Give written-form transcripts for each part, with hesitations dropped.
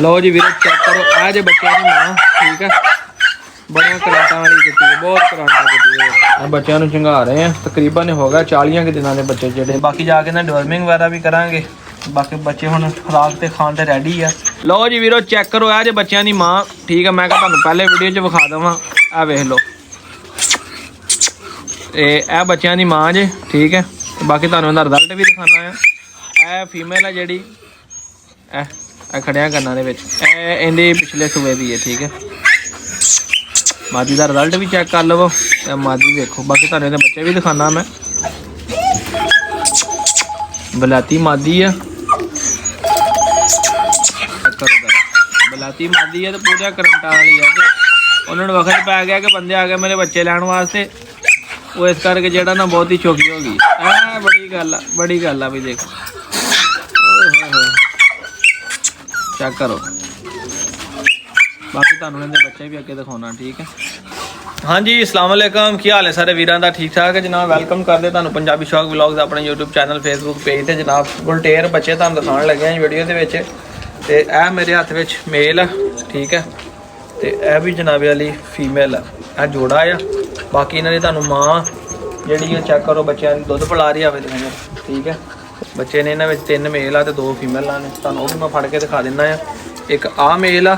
लो जी वीरो चेक करो आ जे बच्चों की मां ठीक है बड़िया करंटा वाली कुत्ती है बहुत करंटा कुत्ती है। बच्चों को चंगा रहे हैं तकरीबन हो गया 40 के दिनों के बच्चे जेडे बाकी जाके ना डिवर्मिंग वगैरह भी करांगे बाकी बच्चे हुण खुराक ते खाण ते रेडी है। लो जी वीरो चेक करो आ जे बच्चों की मां ठीक है मैं तुहानू पहले वीडियो च विखा देवां आ वेख लो ए बच्चों की मां जे ठीक है बाकी तुहानू इहदा रिजल्ट भी दिखाना है। ए फीमेल है जिहड़ी खड़िया करना दे विच इहदे पिछले सूबे दी है ठीक है। मादी का रिजल्ट भी चेक कर लवो मादी देखो बाकी तुहानू इहदे बच्चे भी दिखाना मैं बलाती मादी है बलाती मादी है तो पूरे करंटा वाली है कि उन्होंने वक्त पै गया कि बंदे आ गए मेरे बच्चे लैन वास्ते वो इस करके जेड़ा ना बहुत ही चौकी हो गई बड़ी गल आ भी देखो चेक करो बाकी तुहानू इहदे बच्चे भी अगे दिखाना ठीक है। हाँ जी अस्सलाम वालेकुम की हाल है सारे वीरां दा ठीक ठाक है जनाब वेलकम करते तुहानू पंजाबी शौक व्लॉग्स अपने यूट्यूब चैनल फेसबुक पेज ते जनाब बुलटेर बच्चे तुहानू दिखाने लगे हैं वीडियो दे विच ते ए मेरे हत्थ विच मेल है ठीक है ते ए भी जनाबे वाली फीमेल है ए जोड़ा आ बाकी इन्हां दी तुहानू मां जिहड़ी है चेक करो बच्चों दी दुध पिला रही है ठीक है। बच्चे ने इन्हां विच 3 मेल आ ते 2 फीमेल ने तुहानू भी मैं फड़ के दिखा दिंदा आ एक आ मेल आ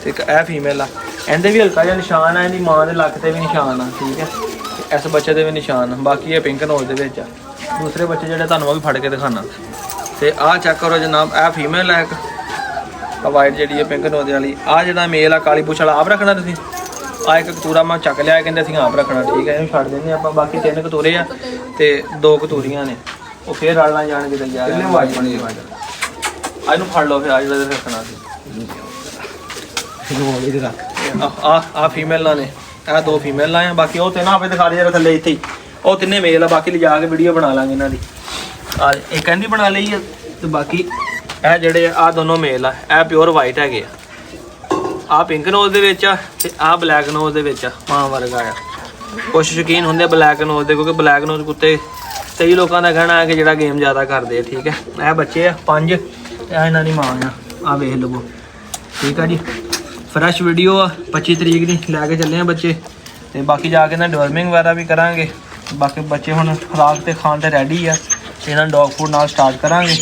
ते एक ए फीमेल आ इहदे भी हल्का जिहा निशान है इहदी मां दे लक ते भी निशान आ ठीक है इस बच्चे दे भी निशान बाकी ये पिंक नोज दे विच आ दूसरे बच्चे जिहड़े तुहानू भी फड़ के दिखाना ते आ चेक करो जनाब ए फीमेल है एक वाइट जिहड़ी है पिंक नोज वाली आ जिहड़ा मेल आ काली पुछ वाला आप रखना तुसीं आ एक कतूरा मैं चक लिया कहते असीं आप रखना ठीक है इहनूं छड्ड दिंदे आपां बाकी 3 कतूरे आ ते 2 कतूरियां ने वो फिर रलना जाणगे ते यार इहनूं फड़ लो फिर आ जिहड़ा रखना आ फीमेल ने ए 2 फीमेल आए बाकी वो 3 आपे दिखा दिया थले इत्थे ही वो 3 मेल आ बाकी लिजा के वीडियो बना लांगे इन्हां दी आ एक कहंदी बना लई है ते बाकी ए जिहड़े आ दोनों मेल आ ए प्योर वाइट हैगे आ पिंक नोज दे विच आ ते आ ब्लैक नोज दे विच आ मां वर्गा आ कुछ शौकीन होंदे ब्लैक नोज दे क्योंकि ब्लैक नोज कुत्ते कई लोगों का कहना है कि जिहड़ा गेम ज़्यादा करते ठीक है। ए बच्चे आ 5 ते इन्हां दी मां आ वेख लवो ठीक है जी फ्रैश वीडियो आ 25 तरीक दी लैके चले हैं बच्चे ते बाकी जाके ना डिवर्मिंग वगैरह भी करांगे बाकी बच्चे हुण खुराक ते खाण ते रेडी आ ते इन्हां डॉग फूड नाल स्टार्ट करांगे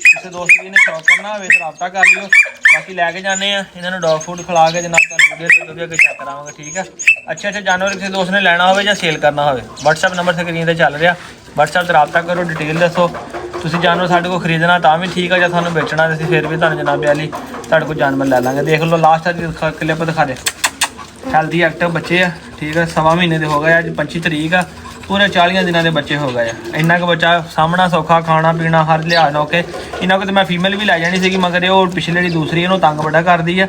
किसी दोस्त जी ने शौक करना हो तो रब्ता कर लियो बाकी लैके जाने इन्होंने डॉग फूड खिला के जनाब वीडियो भी अगे चेक करांगे ठीक है। अच्छे जानवर किसी दोस्त ने लेना हो या सेल करना हो व्हाट्सएप नंबर स्क्रीन पर चल रहा व्हाट्सएप से रब्ता करो डिटेल दसो तुसीं जानवर साडे कोल खरीदना तां भी ठीक है जो थानू बेचना तो फिर भी तुहानू जनाबे वाली तुहाडे कोल जानवर लै लांगे देख लो लास्ट क्लिप दिखा दे हैल्थी एक्टिव बच्चे आ ठीक है 1.5 महीने के हो गए अज 25 तरीक आ पूरे 40 दिनों के बच्चे हो गए इन्ना का बच्चा सामना सौखा खाना पीना हर लिहाज नौके इन्हों को तो मैं फीमेल भी लै जानी सी मगर ये पिछले जी दूसरी इन्हों तंग बड़ा कर दी है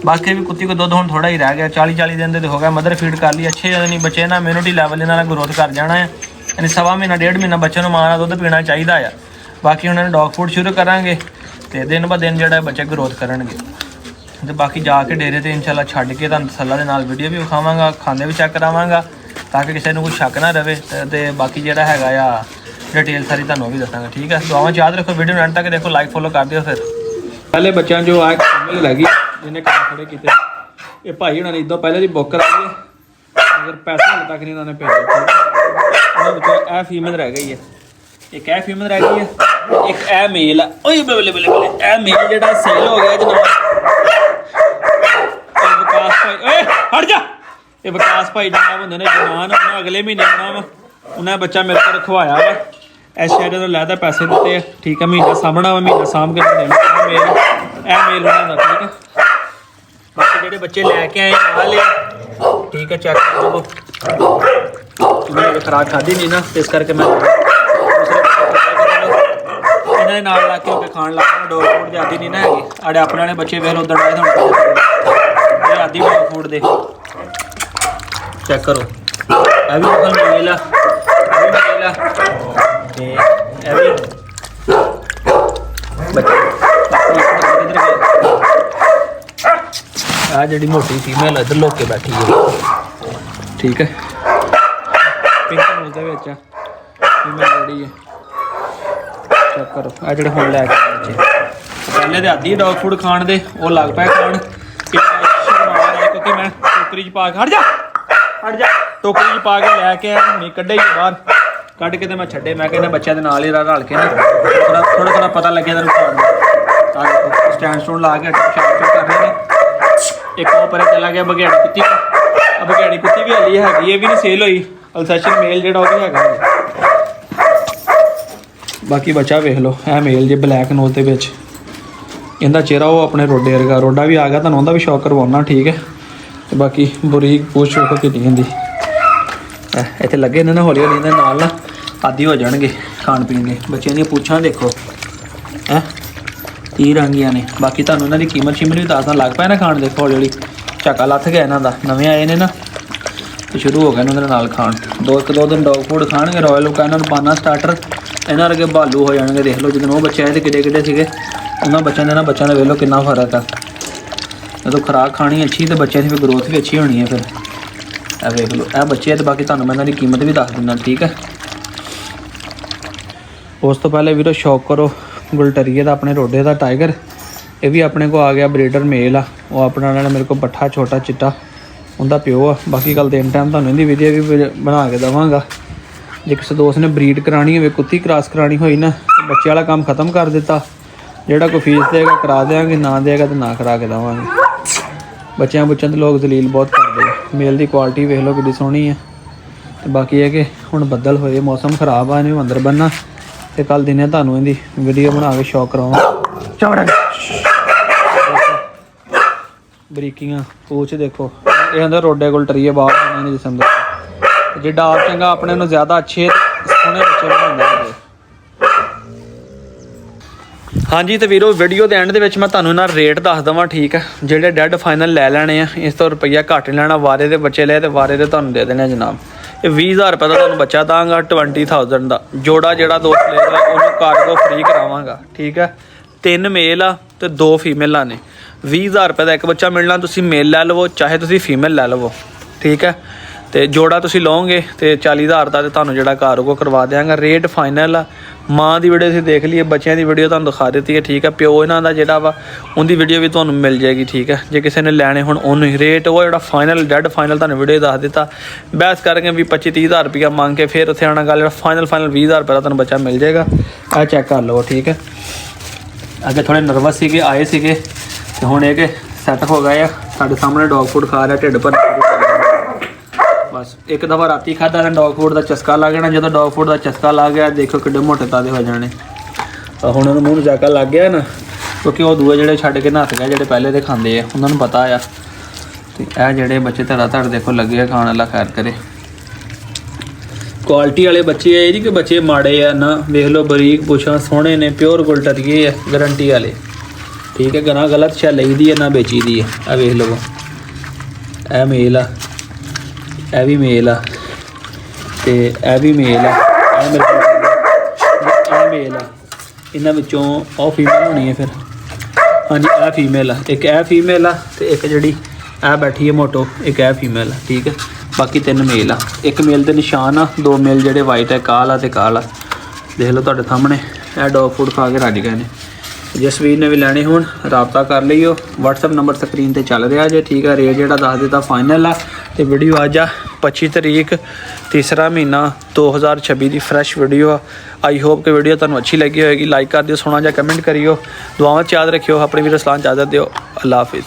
बाकी भी कुत्ती को दुध हम थोड़ा ही रह गया 40 दिन के हो गया मदर फीड कर ली अच्छे यानी बच्चे ना इम्यूनिटी लैवल इन्होंने ग्रोथ कर जाना है यानी 1.5 महीना 1.5 महीना बच्चे मां का दुध पीना चाहिए आ बाकी उन्होंने डॉग फूड शुरू करांगे तो दिन ब दिन जो बच्चे ग्रोथ करेंगे तो बाकी जाके डेरे से इंशाल्लाह छड्ड के तुहानू तसल्ला दे नाल वीडियो भी विखावांगा खाने भी चेक करावांगा ताकि किसी को कोई शक ना रहे तो बाकी जो है डिटेल सारी तुहानू भी दसांगा ठीक है। दुआवां याद रखो वीडियो एंड तक देखो लाइक फॉलो कर दियो। फिर पहले बच्चा जो आ फीमेल लगी जिन्हें काम खड़े किए ये भाई होना ने इदों पहले दी बुक कराई है मगर पैसे हाले तक नहीं उन्होंने भेजे ए फीमेल रह गई है एक ए फीमेल रह गई है एक ए मेल है बल्ले बल्ले ए मेल जो सेल हो गया जनाब विकास भाई हट जा ये विकास भाई जनाब होंगे ने जवान उन्हें अगले महीने आना वा उन्हें बच्चा मेरे को रखवाया वा इस शहर तो लैदा पैसे दिते ठीक है महीना सामना वा महीना साम के देना मेल होना ठीक है। बाकी जो बच्चे लैके आए वाले ठीक है चेक करो खुराक खाधी नहीं ना इस करके मैं इन्होंने नाल ला के होकर खाण लग डॉग फूड की आदि नहीं ना है आड़े अपने वाले बच्चे वेल उधर आए थोड़ा आदि डॉग फूड दे चेक करो अभी मेल आ जी मोटी फीमेल इधर लोग के बैठी है ठीक है पिंक नोज दे विच फीमेल रेडी है चेक करो आ जो हम लैके बच्चे ਪਹਿਲੇ ਤੇ ਆਦੀ ਡੌਗ ਫੂਡ ਖਾਣ ਦੇ, ਉਹ ਲੱਗ ਪਿਆ ਖਾਣ ਕਿਉਂਕਿ ਮੈਂ ਟੋਕਰੀ 'ਚ ਪਾ ਕੇ ਹਟ ਜਾ ਟੋਕਰੀ 'ਚ ਪਾ ਕੇ ਲੈ ਕੇ ਆਇਆ ਹੁਣੀ ਕੱਢੇ ਹੀ ਬਾਹਰ ਕੱਢ ਕੇ ਤੇ ਮੈਂ ਛੱਡੇ। ਮੈਂ ਕਹਿੰਦਾ ਬੱਚਿਆਂ ਦੇ ਨਾਲ ਹੀ ਰਲ ਕੇ ਨਾ ਥੋੜਾ ਪਤਾ ਲੱਗਿਆ ਤੈਨੂੰ ਖਾਣ ਦਾ। ਆ ਦੇਖੋ ਸਟੈਂਡ ਸਟੂਨ ਲਾ ਕੇ ਪਿਸ਼ਾਬ ਕਰ ਰਹੇ ਨੇ। ਇੱਕ ਉਹ ਪਰੇ ਚਲਾ ਗਿਆ ਬਘਿਆੜੀ ਕੁੱਤੀ, ਬਘਿਆੜੀ ਕੁੱਤੀ ਵੀ ਹਾਲੀ ਹੈਗੀ, ਇਹ ਵੀ ਨਹੀਂ ਸੇਲ ਹੋਈ। ਅਲਸੈਸ਼ਨ ਮੇਲ ਜਿਹੜਾ ਉਹ ਵੀ ਹੈਗਾ। ਬਾਕੀ ਬੱਚਾ ਵੇਖ ਲਓ, ਇਹ ਮੇਲ ਜੇ ਬਲੈਕ ਨੋਜ਼ ਦੇ ਵਿੱਚ, ਇਹਦਾ ਚਿਹਰਾ ਉਹ ਆਪਣੇ ਰੋਡੇ ਵਰਗਾ। ਰੋਡਾ ਵੀ ਆ ਗਿਆ, ਤੁਹਾਨੂੰ ਉਹਦਾ ਵੀ ਸ਼ੌਕ ਕਰਵਾਉਣਾ, ਠੀਕ ਹੈ। ਤੇ ਬਾਕੀ ਬਰੀਕ ਪੂਛ ਵੇਖੋ ਕਿੰਨੀ ਹੁੰਦੀ। ਇੱਥੇ ਲੱਗੇ ਨੇ ਨਾ, ਹੌਲੀ ਹੌਲੀ ਇਹਦੇ ਨਾਲ ਨਾ ਆਦੀ ਹੋ ਜਾਣਗੇ ਖਾਣ ਪੀਣ ਦੇ। ਬੱਚਿਆਂ ਦੀਆਂ ਪੂਛਾਂ ਦੇਖੋ ਹੈ 30 ਰੰਗੀਆਂ ਨੇ। ਬਾਕੀ ਤੁਹਾਨੂੰ ਇਹਨਾਂ ਦੀ ਕੀਮਤ ਵੀ ਦੱਸਦਾ। ਲੱਗ ਪਿਆ ਨਾ ਖਾਣ, ਦੇਖੋ ਹੌਲੀ ਹੌਲੀ ਝਾਕਾ ਲੱਥ ਗਿਆ ਇਹਨਾਂ ਦਾ। ਨਵੇਂ ਆਏ ਨੇ ਨਾ ਤੇ ਸ਼ੁਰੂ ਹੋ ਗਿਆ ਇਹਨਾਂ ਦੇ ਨਾਲ ਖਾਣ। ਦੋ ਦਿਨ ਡੌਗ ਫੂਡ ਖਾਣਗੇ ਰੋਇਲ ਲੋਕਾਂ, ਇਹਨਾਂ ਨੂੰ ਪਾਣਾ ਸਟਾਰਟਰ, ਇਹਨਾਂ ਵਰਗੇ ਭਾਲੂ ਹੋ ਜਾਣਗੇ। ਦੇਖ ਲਓ ਜਦੋਂ ਉਹ ਬੱਚੇ ਆਏ ਤੇ ਕਿੱਡੇ ਸੀਗੇ, ਉਹਨਾਂ ਬੱਚਿਆਂ ਦੇ ਨਾ ਬੱਚਿਆਂ ਦਾ ਵੇਖ ਲਓ ਕਿੰਨਾ ਫਰਕ ਆ। ਜਦੋਂ ਖੁਰਾਕ ਖਾਣੀ ਅੱਛੀ ਤੇ ਬੱਚਿਆਂ ਦੀ ਫਿਰ ਗਰੋਥ ਵੀ ਅੱਛੀ ਹੋਣੀ ਹੈ। ਫਿਰ ਇਹ ਵੇਖ ਲਓ ਇਹ ਬੱਚੇ ਆ। ਤੇ ਬਾਕੀ ਤੁਹਾਨੂੰ ਮੈਂ ਇਹਨਾਂ ਦੀ ਕੀਮਤ ਵੀ ਦੱਸ ਦਿੰਦਾ, ਠੀਕ ਹੈ। ਉਸ ਤੋਂ ਪਹਿਲੇ ਵੀਰੋ ਸ਼ੌਕ ਕਰੋ ਗੁਲਟਰੀਏ ਦਾ, ਆਪਣੇ ਰੋਡੇ ਦਾ ਟਾਈਗਰ। ਇਹ ਵੀ ਆਪਣੇ ਕੋਲ ਆ ਗਿਆ, ਬਰੀਡਰ ਮੇਲ ਆ। ਉਹ ਆਪਣਾ ਨਾਲ ਮੇਰੇ ਕੋਲ ਪੱਠਾ ਛੋਟਾ ਚਿੱਟਾ ਉਹਦਾ ਪਿਓ ਆ। ਬਾਕੀ ਕੱਲ ਦਿਨ ਟਾਈਮ ਤੁਹਾਨੂੰ ਇਹਦੀ ਵੀਡੀਓ ਵੀ ਬਣਾ ਕੇ ਦੇਵਾਂਗਾ। ਜੇ ਕਿਸੇ ਦੋਸਤ ਨੇ ਬਰੀਡ ਕਰਾਉਣੀ ਹੋਵੇ, ਕੁੱਤੀ ਕ੍ਰਾਸ ਕਰਾਉਣੀ ਹੋਈ ਨਾ, ਬੱਚੇ ਵਾਲਾ ਕੰਮ ਖਤਮ ਕਰ ਦਿੱਤਾ। ਜਿਹੜਾ ਕੋਈ ਫੀਸ ਦੇਗਾ ਕਰਾ ਦੇਵਾਂਗੇ, ਨਾ ਦੇਗਾ ਤਾਂ ਨਾ ਕਰਾ ਕੇ ਦੇਵਾਂਗੇ। ਬੱਚਿਆਂ ਤੇ ਲੋਕ ਦਲੀਲ ਬਹੁਤ ਕਰਦੇ ਆ। ਮੇਲ ਦੀ ਕੁਆਲਿਟੀ ਵੇਖ ਲਓ ਕਿੰਨੀ ਸੋਹਣੀ ਹੈ। ਤੇ ਬਾਕੀ ਇਹ ਕਿ ਹੁਣ ਬੱਦਲ ਹੋਏ, ਮੌਸਮ ਖਰਾਬ ਆ, ਇਹਨੂੰ ਅੰਦਰ ਬੰਨ੍ਹਣਾ ਤੇ ਕੱਲ ਦਿਨੇ ਤੁਹਾਨੂੰ ਇਹਦੀ ਵੀਡੀਓ ਬਣਾ ਕੇ ਸ਼ੌਕ ਕਰਾਵਾਂਗਾ। ਚੌੜਾ ਬਰੀਕੀਆਂ ਪੂਛ ਦੇਖੋ, ਇਹ ਅੰਦਰ ਰੋਡੇ ਗੁਲਟਰੀਏ ਬਾਹਰ ਆਉਂਦੇ ਨੇ ਜਿਸਮ ਦੇ। ਜੇ ਡਾਕ ਚੰਗਾ ਆਪਣੇ ਨੂੰ ਜ਼ਿਆਦਾ ਅੱਛੇ ਸੋਹਣੇ ਬੱਚੇ ਬਣਾਉਂਦੇ ਨੇ। ਹਾਂਜੀ ਤੇ ਵੀਰੋ ਵੀਡੀਓ ਦੇ ਐਂਡ ਦੇ ਵਿੱਚ ਮੈਂ ਤੁਹਾਨੂੰ ਇਹਨਾਂ ਰੇਟ ਦੱਸ ਦੇਵਾਂ, ਠੀਕ ਹੈ। ਜਿਹੜੇ ਡੈਡ ਫਾਈਨਲ ਲੈ ਲੈਣੇ ਆ, ਇਸ ਤੋਂ ਰੁਪਈਆ ਘੱਟ ਨਹੀਂ ਲੈਣਾ। ਵਾਰੇ ਦੇ ਬੱਚੇ ਲਏ ਤੇ ਵਾਰੇ ਦੇ ਤੁਹਾਨੂੰ ਦੇ ਦੇਣੇ ਜਨਾਬ। ਇਹ 20,000 ਰੁਪਏ ਦਾ ਤੁਹਾਨੂੰ ਬੱਚਾ ਦਾਂਗਾ, 20,000 ਦਾ ਜੋੜਾ। ਜਿਹੜਾ ਦੋਸਤ ਲਏਗਾ ਉਹਨੂੰ ਕਾਰਗੋ ਫ੍ਰੀ ਕਰਾਵਾਂਗਾ, ਠੀਕ ਹੈ। 3 ਮੇਲ ਆ ਤੇ 2 ਫੀਮੇਲਾਂ ਨੇ। 20,000 ਰੁਪਏ ਦਾ ਇੱਕ ਬੱਚਾ ਮਿਲਣਾ। ਤੁਸੀਂ ਮੇਲ ਲੈ ਲਵੋ ਚਾਹੇ ਤੁਸੀਂ ਫੀਮੇਲ ਲੈ ਲਵੋ, ਠੀਕ ਹੈ। ਤੇ ਜੋੜਾ ਤੁਸੀਂ ਲਓਗੇ ਤੇ 40,000 ਦਾ ਤੇ ਤੁਹਾਨੂੰ ਜਿਹੜਾ ਕਾਰਗੋ ਕਰਵਾ ਦਿਆਂਗਾ। ਰੇਟ ਫਾਈਨਲ ਆ। ਮਾਂ ਦੀ ਵੀਡੀਓ ਤੁਸੀਂ ਦੇਖ ਲਈਏ, ਬੱਚਿਆਂ ਦੀ ਵੀਡੀਓ ਤੁਹਾਨੂੰ ਦਿਖਾ ਦਿੱਤੀ ਹੈ, ਠੀਕ ਹੈ। ਪਿਓ ਇਹਨਾਂ ਦਾ ਜਿਹੜਾ ਵਾ ਉਹਦੀ ਵੀਡੀਓ ਵੀ ਤੁਹਾਨੂੰ ਮਿਲ ਜਾਏਗੀ, ਠੀਕ ਹੈ। ਜੇ ਕਿਸੇ ਨੇ ਲੈਣੇ ਹੁਣ ਉਹਨੂੰ ਹੀ ਰੇਟ ਉਹ ਜਿਹੜਾ ਫਾਈਨਲ ਡੈਡ ਫਾਈਨਲ ਤੁਹਾਨੂੰ ਵੀਡੀਓ ਦੱਸ ਦਿੱਤਾ। ਬਹਿਸ ਕਰਕੇ ਵੀ 25-30,000 ਰੁਪਈਆ ਮੰਗ ਕੇ ਫਿਰ ਉੱਥੇ ਆਉਣਾ। ਗੱਲ ਜਿਹੜਾ ਫਾਈਨਲ 20,000 ਰੁਪਏ ਦਾ ਤੁਹਾਨੂੰ ਬੱਚਾ ਮਿਲ ਜਾਏਗਾ। ਇਹ ਚੈੱਕ ਕਰ ਲਵੋ, ਠੀਕ ਹੈ। ਅੱਗੇ ਥੋੜ੍ਹੇ ਨਰਵਸ ਸੀਗੇ, ਆਏ ਸੀਗੇ ਤੇ ਹੁਣ ਇਹ ਕਿ ਸੈੱਟ ਹੋ ਗਏ ਆ। ਸਾਡੇ ਸਾਹਮਣੇ ਡੌਗ ਫੂਡ ਖਾ ਰਿਹਾ, ਢਿੱਡ ਭਰ ਬਸ। ਇੱਕ ਦਫਾ ਰਾਤੀ ਖਾਧਾ ਤਾਂ ਡੌਗ ਫੂਡ ਦਾ ਚਸਕਾ ਲੱਗ ਜਾਣਾ। ਜਦੋਂ ਡੌਗ ਫੂਡ ਦਾ ਚਸਕਾ ਲੱਗ ਗਿਆ, ਦੇਖੋ ਕਿੱਡੇ ਮੋਟੇ ਤਾਦੇ ਹੋ ਜਾਣੇ। ਤਾਂ ਹੁਣ ਉਹਨੂੰ ਮੂੰਹ ਨੂੰ ਜਾਕਾ ਲੱਗ ਗਿਆ ਨਾ, ਕਿਉਂਕਿ ਉਹ ਦੂਏ ਜਿਹੜੇ ਛੱਡ ਕੇ ਨੱਸ ਗਏ, ਜਿਹੜੇ ਪਹਿਲੇ ਦੇ ਖਾਂਦੇ ਆ, ਉਹਨਾਂ ਨੂੰ ਪਤਾ ਆ। ਤੇ ਇਹ ਜਿਹੜੇ ਬੱਚੇ ਧੜ ਦੇਖੋ ਲੱਗੇ ਆ ਖਾਣ ਵਾਲਾ, ਖੈਰ ਕਰੇ। ਕੁਆਲਿਟੀ ਵਾਲੇ ਬੱਚੇ ਆ, ਇਹ ਨਹੀਂ ਕਿ ਬੱਚੇ ਮਾੜੇ ਆ ਨਾ। ਵੇਖ ਲਓ ਬਰੀਕ ਪੁੱਛਾਂ ਸੋਹਣੇ ਨੇ, ਪਿਓਰ ਗੁਲਟਰੀਏ ਆ, ਗਰੰਟੀ ਵਾਲੇ, ਠੀਕ ਹੈ। ਗਨਾ ਗਲਤ ਸ਼ਾ ਲਈ ਦੀ ਹੈ ਨਾ ਵੇਚੀ ਦੀ ਹੈ। ਇਹ ਵੇਖ ਲਵੋ, ਇਹ ਮੇਲ ਆ, ਇਹ ਵੀ ਮੇਲ ਆ ਤੇ ਇਹ ਵੀ ਮੇਲ ਆ। ਇਹ ਮੇਰੇ ਕੋਲ ਇਹ ਮੇਲ ਆ। ਇਹਨਾਂ ਵਿੱਚੋਂ ਉਹ ਫੀਮੇਲ ਹੋਣੀ ਹੈ ਫਿਰ। ਹਾਂਜੀ ਇਹ ਫੀਮੇਲ ਆ, ਇੱਕ ਇਹ ਫੀਮੇਲ ਆ ਤੇ ਇੱਕ ਜਿਹੜੀ ਇਹ ਬੈਠੀ ਹੈ ਮੋਟੋ, ਇੱਕ ਇਹ ਫੀਮੇਲ ਆ, ਠੀਕ ਹੈ। ਬਾਕੀ 3 ਮੇਲ ਆ। ਇੱਕ ਮੇਲ ਦੇ ਨਿਸ਼ਾਨ ਆ, 2 ਮੇਲ ਜਿਹੜੇ ਵਾਈਟ ਹੈ, ਕਾਲਾ ਤੇ ਕਾਲਾ। ਦੇਖ ਲਓ ਤੁਹਾਡੇ ਸਾਹਮਣੇ। ਇਹ ਡੌਗ ਫੂਡ ਖਾ ਕੇ ਰੱਜ ਗਏ ਨੇ। ਜਿਸ ਵੀਰ ਨੇ ਵੀ ਲੈਣੇ ਹੋਣ ਰਾਬਤਾ ਕਰ ਲਈਓ। WhatsApp ਨੰਬਰ ਸਕਰੀਨ ਤੇ ਚੱਲ ਰਿਹਾ ਜੇ, ਠੀਕ ਹੈ। ਰੇਟ ਜਿਹੜਾ ਦੱਸ ਦਿੱਤਾ ਫਾਈਨਲ ਆ। ਤੇ ਵੀਡੀਓ ਅੱਜ ਆ 25 ਤਰੀਕ 3ਰਾ ਮਹੀਨਾ 2026 ਦੀ ਫਰੈਸ਼ ਵੀਡੀਓ ਆ। ਆਈ ਹੋਪ ਕਿ ਵੀਡੀਓ ਤੁਹਾਨੂੰ ਅੱਛੀ ਲੱਗੀ ਹੋਏਗੀ। ਲਾਈਕ ਕਰ ਦਿਓ, ਸੋਹਣਾ ਜਿਹਾ ਕਮੈਂਟ ਕਰਿਓ, ਦੁਆਵਾਂ 'ਚ ਯਾਦ ਰੱਖਿਓ। ਆਪਣੇ ਵੀਰ ਅਸਲਾਨ ਇਜਾਜ਼ਤ ਦਿਓ। ਅੱਲਾ ਹਾਫਿਜ਼।